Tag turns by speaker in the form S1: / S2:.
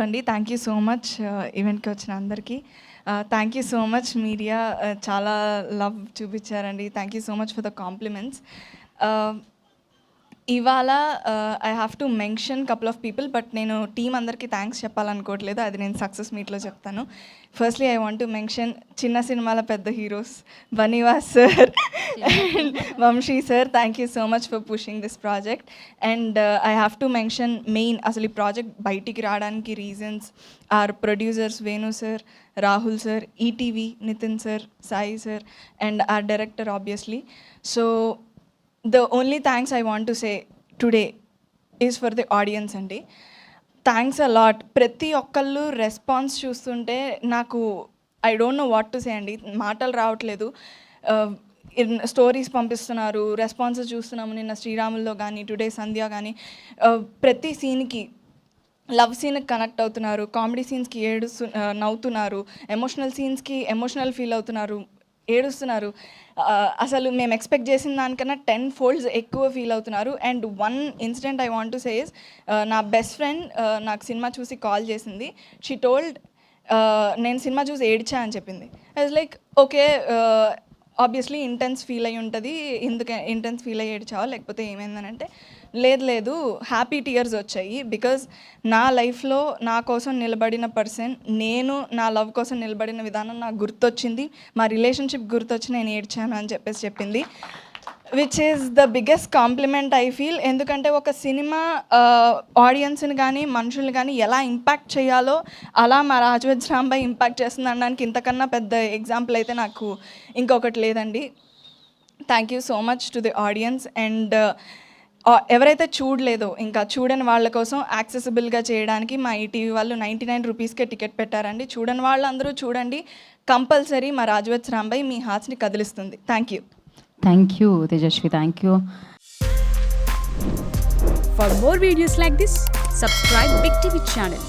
S1: Hello అండి, thank you so much ఈవెంట్కి వచ్చిన అందరికీ. Thank you so much media, చాలా లవ్ చూపించారండి. Thank you so much for the compliments. ఇవాళ I have to mention couple of people, but నేను team అందరికీ థ్యాంక్స్ చెప్పాలనుకోవట్లేదు, అది నేను సక్సెస్ మీట్లో చెప్తాను. Firstly I want to mention చిన్న సినిమాల పెద్ద heroes Bunny Vas sir and Vamsi sir. Thank you so much for pushing this project. And I have to mention main అసలు ఈ ప్రాజెక్ట్ బయటికి రావడానికి reasons our producers Venu sir, Rahul sir, ETV Nithin sir, Sai sir, and our director obviously. So the only thanks I want to say today is for the audience అండి. Thanks a lot. ప్రతి ఒక్కళ్ళు response చూస్తుంటే నాకు I don't know what to say అండి, మాటలు రావట్లేదు. Stories పంపిస్తున్నారు, responses చూస్తున్నాము. నిన్న శ్రీరాముల్లో కానీ, టుడే సంధ్య కానీ, ప్రతి సీన్కి లవ్ సీన్కి కనెక్ట్ అవుతున్నారు, కామెడీ సీన్స్కి నవ్వుతున్నారు, ఎమోషనల్ సీన్స్కి ఎమోషనల్ ఫీల్ అవుతున్నారు, ఏడుస్తున్నారు. అసలు మేము ఎక్స్పెక్ట్ చేసిన దానికన్నా 10 folds ఎక్కువ ఫీల్ అవుతున్నారు. And one incident I want to say is, నా బెస్ట్ ఫ్రెండ్ నాకు సినిమా చూసి కాల్ చేసింది. షీ టోల్డ్ నేను సినిమా చూసి ఏడ్చా అని చెప్పింది. I was like okay, obviously intense feel అయ్యి ఉంటుంది, ఎందుకు ఇంటెన్స్ ఫీల్ అయ్యి ఏడ్చావా లేకపోతే ఏమైందని అంటే, లేదు హ్యాపీ టీయర్స్ వచ్చాయి. బికాజ్ నా లైఫ్లో నా కోసం నిలబడిన పర్సన్, నేను నా లవ్ కోసం నిలబడిన విధానం నాకు గుర్తొచ్చింది, మా రిలేషన్షిప్ గుర్తొచ్చి నేను ఏడ్చాను అని చెప్పింది. Which is the biggest compliment I feel. ఎందుకంటే ఒక సినిమా ఆడియన్స్ని కానీ మనుషుల్ని కానీ ఎలా ఇంపాక్ట్ చేయాలో అలా మా రాజవజ్రాంబాయి ఇంపాక్ట్ చేస్తుంది అనడానికి ఇంతకన్నా పెద్ద ఎగ్జాంపుల్ అయితే నాకు ఇంకొకటి లేదండి. Thank you so much to the audience. And ఎవరైతే చూడలేదో, ఇంకా చూడని వాళ్ళ కోసం యాక్సెసిబుల్గా చేయడానికి మా ఈటీవీ వాళ్ళు 99 రూపీస్కే టికెట్ పెట్టారండి. చూడని వాళ్ళందరూ చూడండి, కంపల్సరీ మా రాజవజ్రాంబాయి మీ హార్ట్స్ని కదిలిస్తుంది. Thank you.
S2: Thank you, Tejashwi. Thank you.
S3: For more videos like this, subscribe Big TV channel.